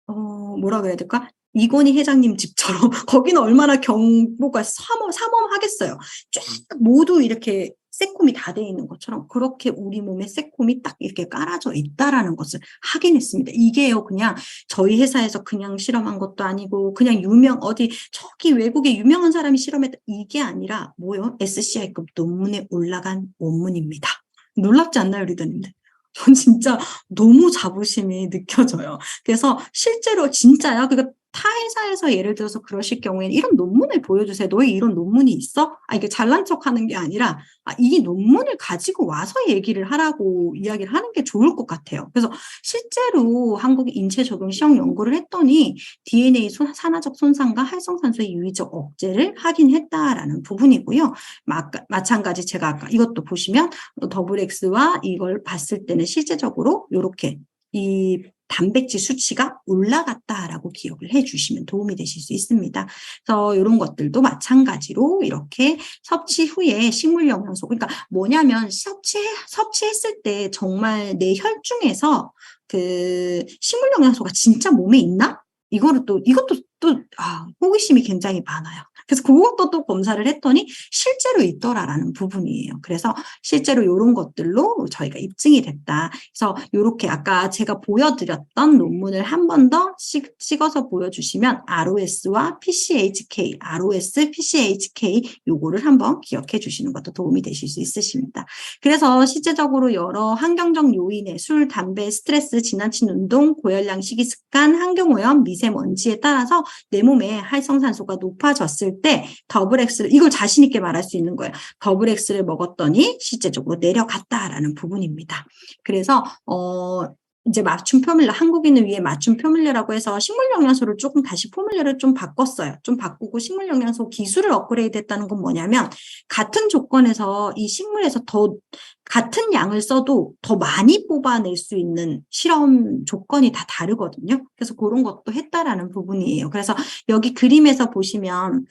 뭐라 그래야 될까? 이건희 회장님 집처럼 거기는 얼마나 경보가 삼엄하겠어요. 쫙 모두 이렇게 새콤이 다 돼 있는 것처럼 그렇게 우리 몸에 새콤이 딱 이렇게 깔아져 있다라는 것을 확인했습니다. 이게요, 그냥 저희 회사에서 그냥 실험한 것도 아니고 그냥 어디 저기 외국에 유명한 사람이 실험했다 이게 아니라 뭐요? SCI급 논문에 올라간 원문입니다. 놀랍지 않나요, 리더님들? 전 진짜 너무 자부심이 느껴져요. 그래서 실제로 진짜야. 그러니까 타 회사에서 예를 들어서 그러실 경우에는 이런 논문을 보여주세요. 너희 이런 논문이 있어? 이게 잘난 척하는 게 아니라 이 논문을 가지고 와서 얘기를 하라고 이야기를 하는 게 좋을 것 같아요. 그래서 실제로 한국 인체 적용 시험 연구를 했더니 DNA 산화적 손상과 활성산소의 유의적 억제를 확인했다라는 부분이고요. 마찬가지 제가 아까 이것도 보시면 더블엑스와 이걸 봤을 때는 실제적으로 이렇게 이 단백질 수치가 올라갔다라고 기억을 해주시면 도움이 되실 수 있습니다. 그래서 이런 것들도 마찬가지로 이렇게 섭취 후에 식물 영양소, 그러니까 뭐냐면 섭취했을 때 정말 내 혈중에서 그 식물 영양소가 진짜 몸에 있나? 이것도 호기심이 굉장히 많아요. 그래서 그것도 또 검사를 했더니 실제로 있더라라는 부분이에요. 그래서 실제로 이런 것들로 저희가 입증이 됐다. 그래서 이렇게 아까 제가 보여드렸던 논문을 한 번 더 찍어서 보여주시면 ROS와 PCHK, ROS, PCHK 요거를 한번 기억해 주시는 것도 도움이 되실 수 있으십니다. 그래서 실제적으로 여러 환경적 요인에 술, 담배, 스트레스, 지나친 운동, 고열량 식이습관, 환경오염, 미세먼지에 따라서 내 몸에 활성산소가 높아졌을 때 더블엑스를 이걸 자신 있게 말할 수 있는 거예요. 더블엑스를 먹었더니 실제적으로 내려갔다라는 부분입니다. 그래서 이제 맞춤 포뮬러, 한국인을 위해 맞춤 포뮬러라고 해서 식물 영양소를 조금 다시 포뮬러를 좀 바꿨어요. 좀 바꾸고 식물 영양소 기술을 업그레이드 했다는 건 뭐냐면 같은 조건에서 이 식물에서 같은 양을 써도 더 많이 뽑아낼 수 있는 실험 조건이 다 다르거든요. 그래서 그런 것도 했다라는 부분이에요. 그래서 여기 그림에서 보시면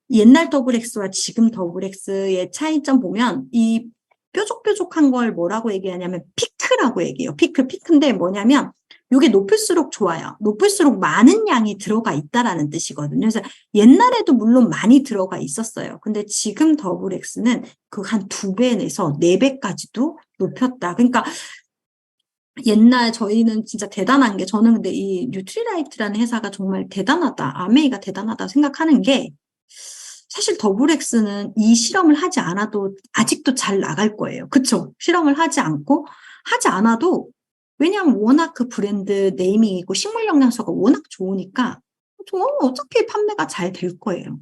옛날 더블엑스와 지금 더블엑스의 차이점 보면 이 뾰족뾰족한 걸 뭐라고 얘기하냐면 피크라고 얘기해요. 피크인데 뭐냐면 이게 높을수록 좋아요. 높을수록 많은 양이 들어가 있다라는 뜻이거든요. 그래서 옛날에도 물론 많이 들어가 있었어요. 근데 지금 더블엑스는 그 한 2배 내서 4배까지도 높였다. 그러니까 옛날 저희는 진짜 대단한 게 저는 근데 이 뉴트리라이트라는 회사가 정말 대단하다. 아메이가 대단하다 생각하는 게 사실 더블엑스는 이 실험을 하지 않아도 아직도 잘 나갈 거예요. 그쵸? 실험을 하지 않아도 왜냐하면 워낙 그 브랜드 네이밍이고 식물 영양소가 워낙 좋으니까 어차피 판매가 잘 될 거예요.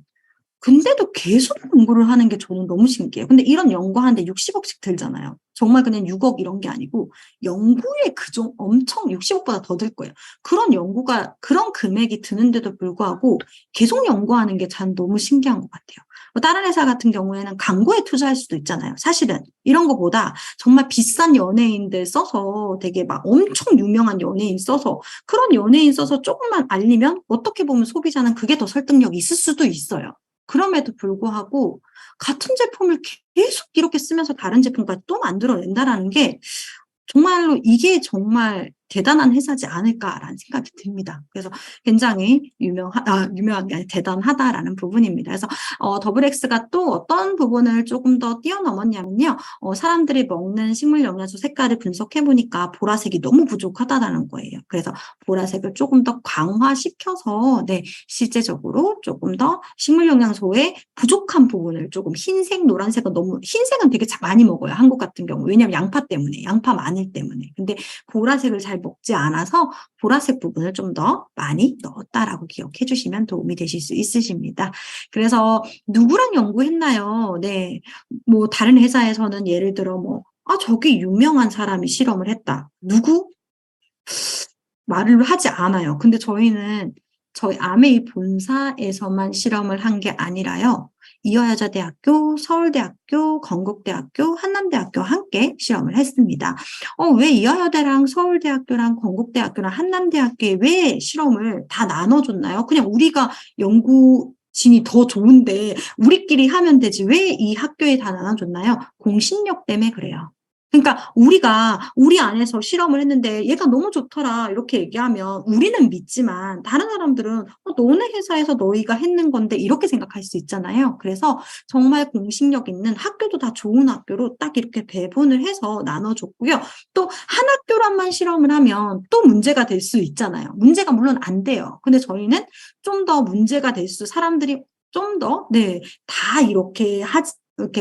근데도 계속 연구를 하는 게 저는 너무 신기해요. 근데 이런 연구하는데 60억씩 들잖아요. 정말 그냥 6억 이런 게 아니고 연구에 엄청 60억보다 더 들 거예요. 그런 연구가 그런 금액이 드는데도 불구하고 계속 연구하는 게 전 너무 신기한 것 같아요. 다른 회사 같은 경우에는 광고에 투자할 수도 있잖아요. 사실은 이런 거보다 정말 비싼 연예인들 써서 되게 막 엄청 유명한 연예인 써서 그런 연예인 써서 조금만 알리면 어떻게 보면 소비자는 그게 더 설득력이 있을 수도 있어요. 그럼에도 불구하고 같은 제품을 계속 이렇게 쓰면서 다른 제품까지 또 만들어낸다라는 게 정말로 이게 정말 대단한 회사지 않을까라는 생각이 듭니다. 그래서 굉장히 유명한 게 아니라 대단하다라는 부분입니다. 그래서 더블엑스가 또 어떤 부분을 조금 더 뛰어넘었냐면요. 사람들이 먹는 식물 영양소 색깔을 분석해 보니까 보라색이 너무 부족하다라는 거예요. 그래서 보라색을 조금 더 강화시켜서 네, 실제적으로 조금 더 식물 영양소의 부족한 부분을 조금 흰색, 노란색은 너무 흰색은 되게 많이 먹어요. 한국 같은 경우. 왜냐하면 양파 마늘 때문에. 근데 보라색을 잘 먹지 않아서 보라색 부분을 좀 더 많이 넣었다라고 기억해 주시면 도움이 되실 수 있으십니다. 그래서 누구랑 연구했나요? 네. 뭐 다른 회사에서는 예를 들어 저기 유명한 사람이 실험을 했다. 누구? 말을 하지 않아요. 근데 저희는 저희 아메이 본사에서만 실험을 한 게 아니라요. 이화여자대학교, 서울대학교, 건국대학교, 한남대학교 함께 실험을 했습니다. 왜 이화여대랑 서울대학교랑 건국대학교랑 한남대학교에 왜 실험을 다 나눠줬나요? 그냥 우리가 연구진이 더 좋은데 우리끼리 하면 되지 왜 이 학교에 다 나눠줬나요? 공신력 때문에 그래요. 그러니까 우리 안에서 실험을 했는데 얘가 너무 좋더라 이렇게 얘기하면 우리는 믿지만 다른 사람들은 너네 회사에서 너희가 했는 건데 이렇게 생각할 수 있잖아요. 그래서 정말 공신력 있는 학교도 다 좋은 학교로 딱 이렇게 배분을 해서 나눠줬고요. 또 한 학교랑만 실험을 하면 또 문제가 될 수 있잖아요. 문제가 물론 안 돼요. 근데 저희는 좀 더 문제가 될 사람들이 좀 더, 네, 다 이렇게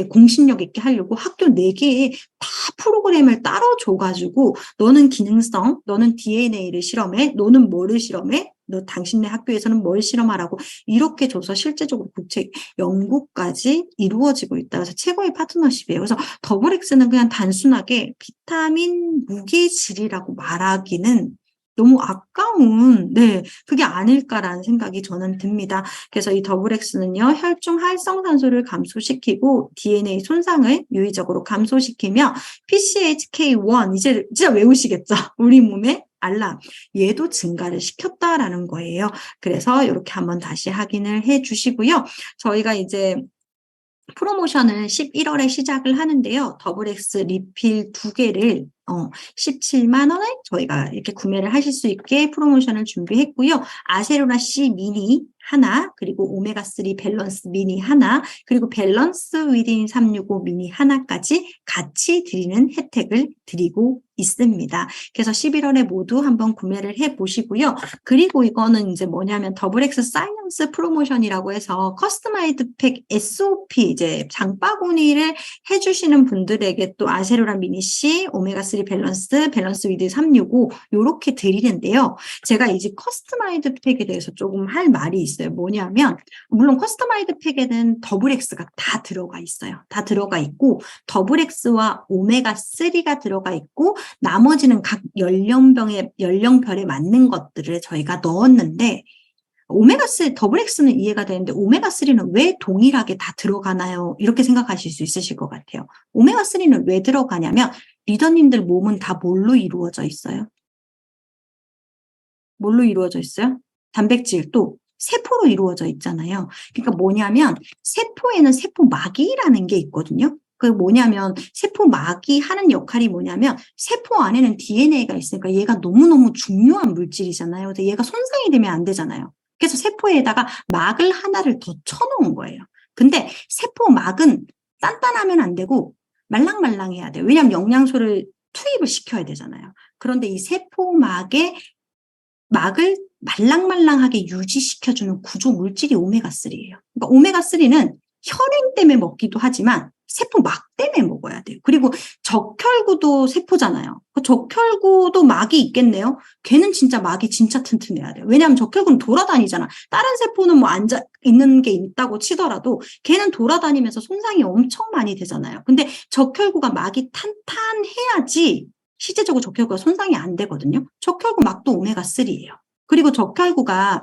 공신력 있게 하려고 학교 4개에 다 프로그램을 따로 줘가지고 너는 기능성, 너는 DNA를 실험해, 너는 뭐를 실험해, 너 당신네 학교에서는 뭘 실험하라고 이렇게 줘서 실제적으로 국제 연구까지 이루어지고 있다. 그래서 최고의 파트너십이에요. 그래서 더블엑스는 그냥 단순하게 비타민 무기질이라고 말하기는 너무 아까운, 네, 그게 아닐까라는 생각이 저는 듭니다. 그래서 이 더블엑스는요, 혈중 활성산소를 감소시키고 DNA 손상을 유의적으로 감소시키며 PCHK1, 이제 진짜 외우시겠죠? 우리 몸의 알람, 얘도 증가를 시켰다라는 거예요. 그래서 이렇게 한번 다시 확인을 해 주시고요. 저희가 이제 프로모션을 11월에 시작을 하는데요. 더블엑스 리필 2개를 17만 원에 저희가 이렇게 구매를 하실 수 있게 프로모션을 준비했고요. 아세로라 C 미니 하나, 그리고 오메가3 밸런스 미니 하나, 그리고 밸런스 위딘 365 미니 하나까지 같이 드리는 혜택을 드리고 있습니다. 그래서 11월에 모두 한번 구매를 해 보시고요. 그리고 이거는 이제 뭐냐면 더블엑스 사이언스 프로모션이라고 해서 커스터마이드 팩 SOP 이제 장바구니를 해주시는 분들에게 또 아세로라 미니 C, 오메가3 밸런스 위드 365 요렇게 드리는데요. 제가 이제 커스터마이드 팩에 대해서 조금 할 말이 있어요. 뭐냐면 물론 커스터마이드 팩에는 더블엑스가 다 들어가 있어요. 다 들어가 있고 더블엑스와 오메가3가 들어가 있고 나머지는 각 연령별에 맞는 것들을 저희가 넣었는데 오메가3, 더블엑스는 이해가 되는데 오메가3는 왜 동일하게 다 들어가나요? 이렇게 생각하실 수 있으실 것 같아요. 오메가3는 왜 들어가냐면 리더님들 몸은 다 뭘로 이루어져 있어요? 뭘로 이루어져 있어요? 단백질 또 세포로 이루어져 있잖아요. 그러니까 뭐냐면 세포에는 세포막이라는 게 있거든요. 그 뭐냐면 세포막이 하는 역할이 뭐냐면 세포 안에는 DNA가 있으니까 얘가 너무너무 중요한 물질이잖아요. 근데 얘가 손상이 되면 안 되잖아요. 그래서 세포에다가 막을 하나를 더 쳐놓은 거예요. 근데 세포막은 단단하면 안 되고 말랑말랑해야 돼요. 왜냐하면 영양소를 투입을 시켜야 되잖아요. 그런데 이 막을 말랑말랑하게 유지시켜주는 구조 물질이 오메가3예요. 그러니까 오메가3는 혈행 때문에 먹기도 하지만 세포 막 때문에 먹어야 돼요. 그리고 적혈구도 세포잖아요. 그 적혈구도 막이 있겠네요. 걔는 진짜 막이 진짜 튼튼해야 돼요. 왜냐하면 적혈구는 돌아다니잖아. 다른 세포는 뭐 앉아 있는 게 있다고 치더라도 걔는 돌아다니면서 손상이 엄청 많이 되잖아요. 근데 적혈구가 막이 탄탄해야지 실제적으로 적혈구가 손상이 안 되거든요. 적혈구 막도 오메가3예요. 그리고 적혈구가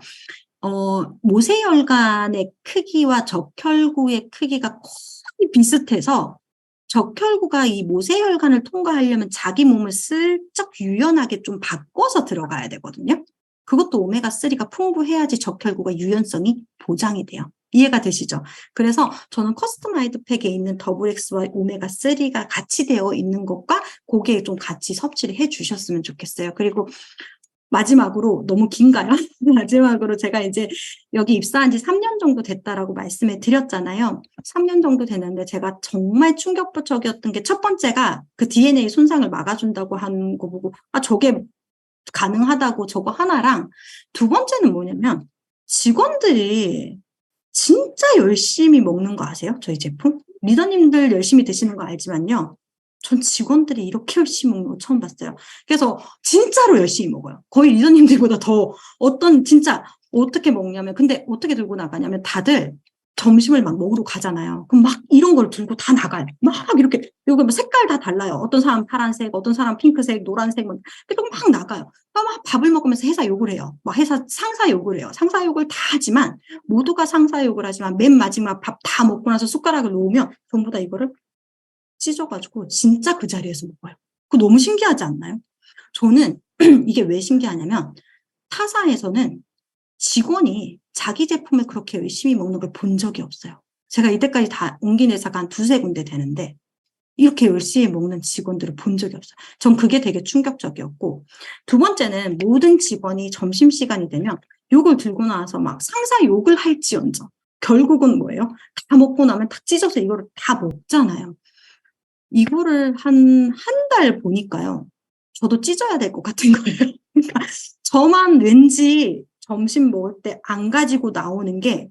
모세혈관의 크기와 적혈구의 크기가 거의 비슷해서 적혈구가 이 모세혈관을 통과하려면 자기 몸을 슬쩍 유연하게 좀 바꿔서 들어가야 되거든요. 그것도 오메가3가 풍부해야지 적혈구가 유연성이 보장이 돼요. 이해가 되시죠? 그래서 저는 커스터마이드 팩에 있는 더블엑스와 오메가3가 같이 되어 있는 것과 거기에 좀 같이 섭취를 해 주셨으면 좋겠어요. 그리고 마지막으로 너무 긴가요? 마지막으로 제가 이제 여기 입사한 지 3년 정도 됐다라고 말씀을 드렸잖아요. 3년 정도 됐는데 제가 정말 충격적이었던 게 첫 번째가 그 DNA 손상을 막아준다고 하는 거 보고 저게 가능하다고 저거 하나랑 두 번째는 뭐냐면 직원들이 진짜 열심히 먹는 거 아세요? 저희 제품? 리더님들 열심히 드시는 거 알지만요. 전 직원들이 이렇게 열심히 먹는 거 처음 봤어요. 그래서 진짜로 열심히 먹어요. 거의 리더님들보다 더 진짜 어떻게 먹냐면 근데 어떻게 들고 나가냐면 다들 점심을 막 먹으러 가잖아요. 그럼 막 이런 걸 들고 다 나가요. 막 이렇게 이거 색깔 다 달라요. 어떤 사람 파란색, 어떤 사람 핑크색, 노란색 막 나가요. 막 밥을 먹으면서 회사 욕을 해요. 막 회사 상사 욕을 해요. 상사 욕을 다 하지만 모두가 상사 욕을 하지만 맨 마지막 밥 다 먹고 나서 숟가락을 놓으면 전부 다 이거를 찢어가지고 진짜 그 자리에서 먹어요. 그거 너무 신기하지 않나요? 저는 이게 왜 신기하냐면 타사에서는 직원이 자기 제품을 그렇게 열심히 먹는 걸 본 적이 없어요. 제가 이때까지 다 옮긴 회사가 한 두세 군데 되는데 이렇게 열심히 먹는 직원들을 본 적이 없어요. 전 그게 되게 충격적이었고 두 번째는 모든 직원이 점심시간이 되면 욕을 들고 나와서 막 상사 욕을 할지언정 결국은 뭐예요? 다 먹고 나면 탁 찢어서 이거를 다 먹잖아요. 이거를 한 달 보니까요. 저도 찢어야 될 것 같은 거예요. 그러니까 저만 왠지 점심 먹을 때 안 가지고 나오는 게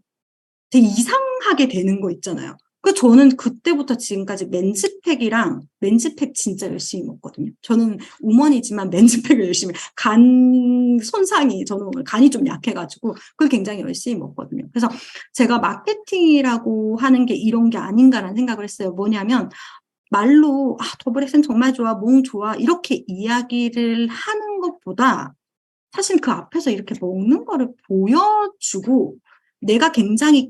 되게 이상하게 되는 거 있잖아요. 저는 그때부터 지금까지 맨즈팩 진짜 열심히 먹거든요. 저는 우먼이지만 맨즈팩을 열심히 저는 간이 좀 약해가지고 그걸 굉장히 열심히 먹거든요. 그래서 제가 마케팅이라고 하는 게 이런 게 아닌가라는 생각을 했어요. 뭐냐면 말로 더블엑스는 정말 좋아, 몽 좋아 이렇게 이야기를 하는 것보다 사실 그 앞에서 이렇게 먹는 거를 보여주고 내가 굉장히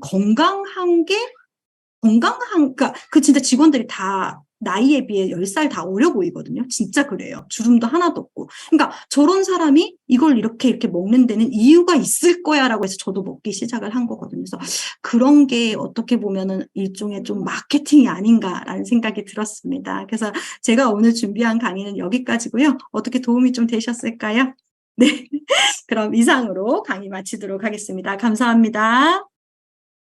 그러니까 그 진짜 직원들이 다 나이에 비해 10살 다 어려 보이거든요. 진짜 그래요. 주름도 하나도 없고. 그러니까 저런 사람이 이걸 이렇게 먹는 데는 이유가 있을 거야라고 해서 저도 먹기 시작을 한 거거든요. 그래서 그런 게 어떻게 보면은 일종의 좀 마케팅이 아닌가라는 생각이 들었습니다. 그래서 제가 오늘 준비한 강의는 여기까지고요. 어떻게 도움이 좀 되셨을까요? 네. 그럼 이상으로 강의 마치도록 하겠습니다. 감사합니다.